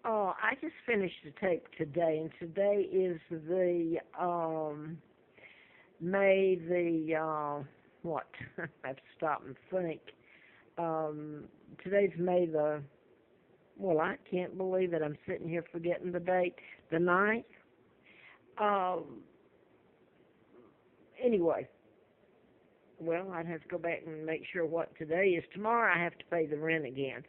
I just finished the tape today, and today is the May the what? I have to stop and think. Um, Today's May the well, I can't believe it. I'm sitting here forgetting the date. The ninth. Um, anyway, well, I'd have to go back and make sure what today is. Tomorrow I have to pay the rent again.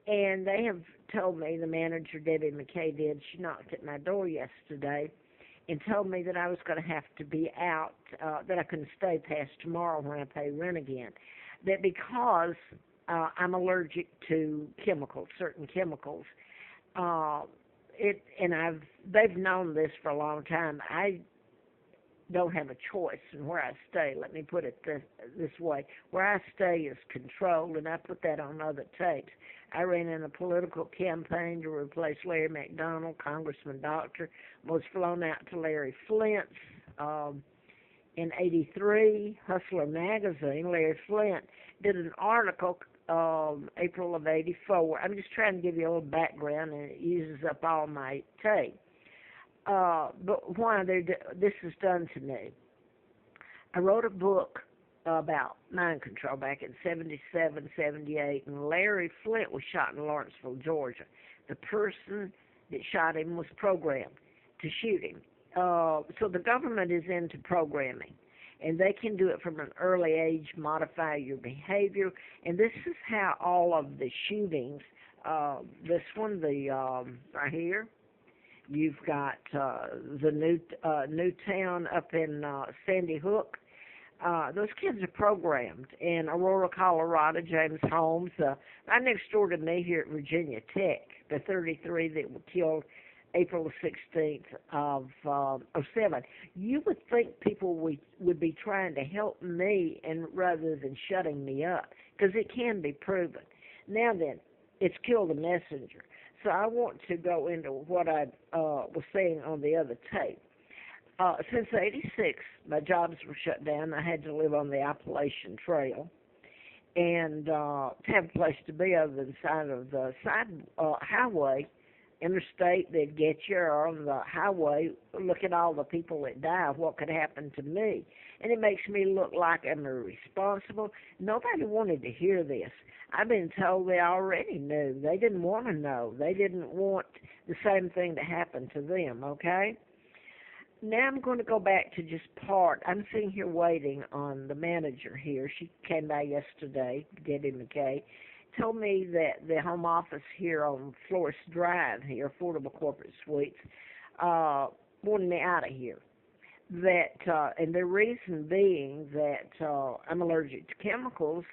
And they have told me, the manager, Debbie McKay did, she knocked at my door yesterday and told me that I was going to have to be out, that I couldn't stay past tomorrow when I pay rent again. That because I'm allergic to chemicals, certain chemicals, uh, they've known this for a long time. I don't have a choice in where I stay. Let me put it this way. Where I stay is controlled, and I put that on other tapes. I ran in a political campaign to replace Larry McDonald, Congressman Doctor, was flown out to Larry Flint's in 83. Hustler magazine, Larry Flint, did an article April of 84. I'm just trying to give you a little background, and it uses up all my tape. But why this is done to me? I wrote a book about mind control back in 77, 78, and Larry Flint was shot in Lawrenceville, Georgia. The person that shot him was programmed to shoot him. So the government is into programming, and they can do it from an early age, modify your behavior, and this is how all of the shootings, this one, right here, you've got the Newtown up in Sandy Hook. Those kids are programmed. In Aurora, Colorado, James Holmes, right next door to me here at Virginia Tech, the 33 that were killed April the 16th of '07. You would think people would be trying to help me and rather than shutting me up, because it can be proven. Now then, it's killed a messenger. So I want to go into what I was saying on the other tape. Since '86, my jobs were shut down. I had to live on the Appalachian Trail. And to have a place to be other than side of the highway, interstate, they'd get you, or on the highway, look at all the people that die, what could happen to me. And it makes me look like I'm irresponsible. Nobody wanted to hear this. I've been told they already knew. They didn't want to know. They didn't want the same thing to happen to them, okay? Now I'm going to go back to just part. I'm sitting here waiting on the manager here. She came by yesterday, Debbie McKay, told me that the home office here on Florist Drive here, Affordable Corporate Suites, wanted me out of here. And the reason being that I'm allergic to chemicals,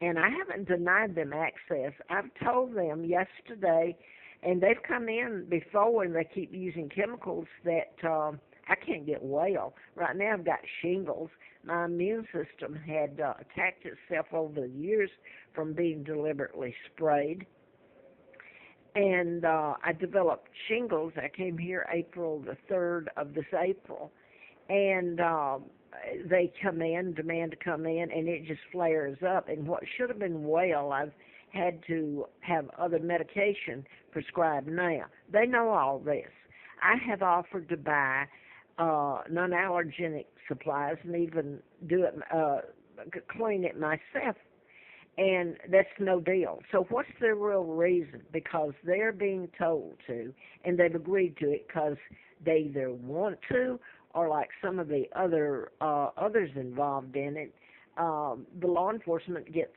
and I haven't denied them access. I've told them yesterday, and they've come in before, and they keep using chemicals that I can't get well. Right now I've got shingles. My immune system had attacked itself over the years from being deliberately sprayed. And I developed shingles. I came here April the 3rd of this April. And they come in, demand to come in, and it just flares up. And what should have been well, I've had to have other medication prescribed now. They know all this. I have offered to buy non-allergenic supplies and even do it, clean it myself, and that's no deal. So what's their real reason? Because they're being told to, and they've agreed to it because they either want to, or like some of the others involved in it, the law enforcement gets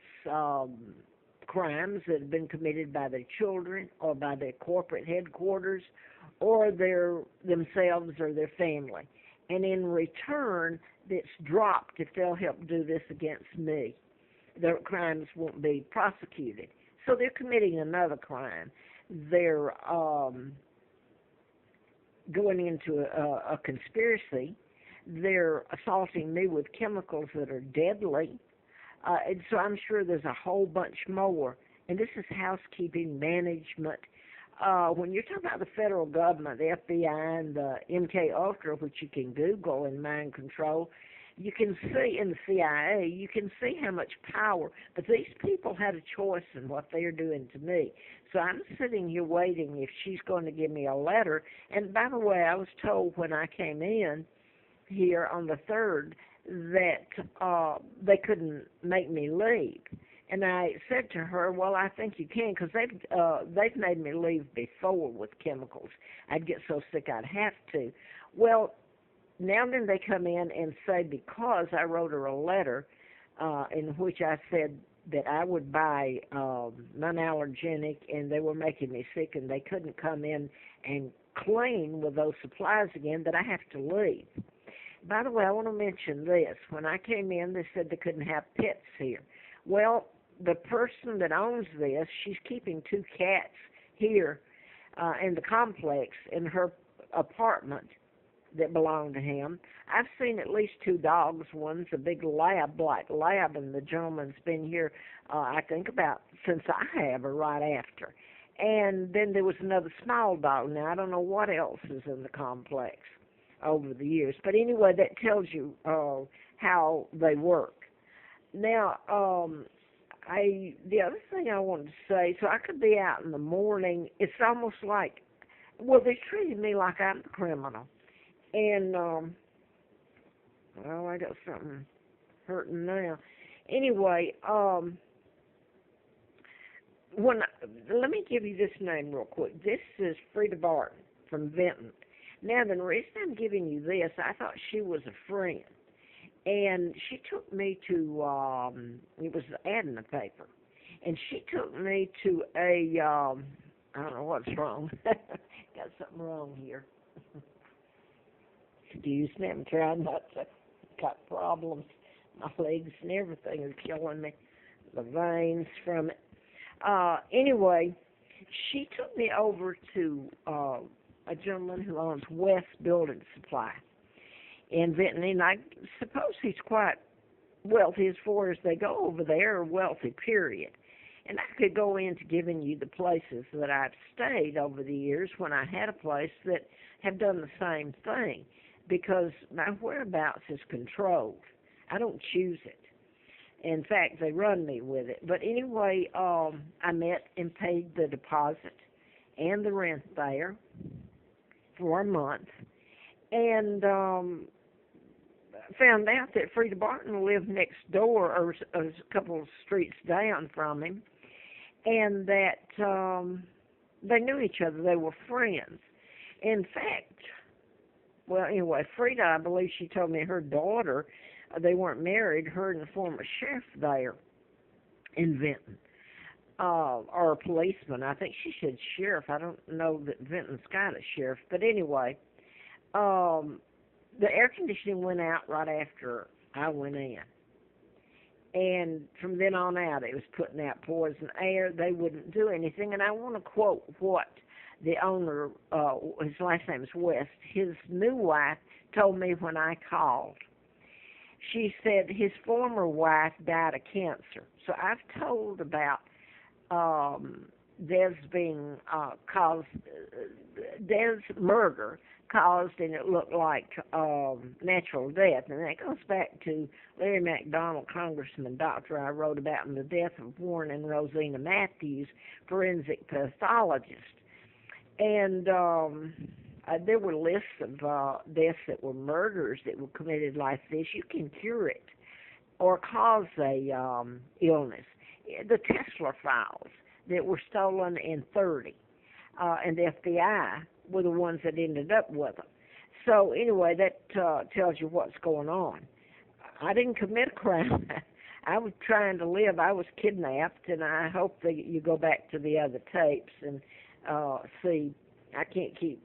crimes that have been committed by their children or by their corporate headquarters or themselves or their family. And in return, it's dropped if they'll help do this against me. Their crimes won't be prosecuted. So they're committing another crime. They're going into a conspiracy. They're assaulting me with chemicals that are deadly. And so I'm sure there's a whole bunch more. And this is housekeeping management. When you're talking about the federal government, the FBI and the MK Ultra, which you can Google in mind control, you can see in the CIA, you can see how much power, but these people had a choice in what they're doing to me. So I'm sitting here waiting if she's going to give me a letter. And by the way, I was told when I came in here on the 3rd that they couldn't make me leave. And I said to her, well, I think you can, because they've made me leave before with chemicals. I'd get so sick I'd have to. Well, now then they come in and say because I wrote her a letter in which I said that I would buy non-allergenic and they were making me sick and they couldn't come in and clean with those supplies again, that I have to leave. By the way, I want to mention this. When I came in, they said they couldn't have pets here. Well, the person that owns this, she's keeping 2 cats here in the complex in her apartment that belong to him. I've seen at least 2 dogs. One's a big lab, black lab, and the gentleman's been here, I think, about since I have, or right after. And then there was another small dog. Now, I don't know what else is in the complex over the years. But anyway, that tells you how they work. Now, the other thing I wanted to say, so I could be out in the morning. It's almost like, well, they treated me like I'm the criminal. And, well, I got something hurting now. Anyway, let me give you this name real quick. This is Frida Barton from Vinton. Now, the reason I'm giving you this, I thought she was a friend. And she took me to, it was an ad in the paper. And she took me to a, I don't know what's wrong. Got something wrong here. Excuse me, I'm trying not to. Got problems. My legs and everything are killing me. The veins from it. Anyway, she took me over to a gentleman who owns West Building Supply in Vinton, and I suppose he's quite wealthy as far as they go over there, or wealthy, period. And I could go into giving you the places that I've stayed over the years when I had a place that have done the same thing, because my whereabouts is controlled. I don't choose it. In fact, they run me with it. But anyway, I met and paid the deposit and the rent there for a month, and found out that Frida Barton lived next door, or a couple of streets down from him, and that they knew each other. They were friends. In fact, well, anyway, Frida, I believe she told me her daughter, they weren't married, her and the former sheriff there in Vinton, or a policeman. I think she said sheriff. I don't know that Vinton's got a sheriff. But anyway, the air conditioning went out right after I went in. And from then on out, it was putting out poison air. They wouldn't do anything. And I want to quote what the owner, his last name is West, his new wife told me when I called. She said his former wife died of cancer. So I've told about Des being caused, Des murder caused, and it looked like natural death. And that goes back to Larry McDonald, Congressman, doctor I wrote about in The Death of Warren and Rosina Matthews, forensic pathologist. And there were lists of deaths that were murders that were committed like this. You can cure it or cause a illness. The Tesla files that were stolen in 30, and the FBI were the ones that ended up with them. So anyway, that tells you what's going on. I didn't commit a crime. I was trying to live. I was kidnapped, and I hope that you go back to the other tapes and see. I can't keep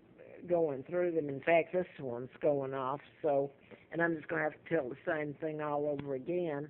going through them. In fact, this one's going off, so, and I'm just going to have to tell the same thing all over again.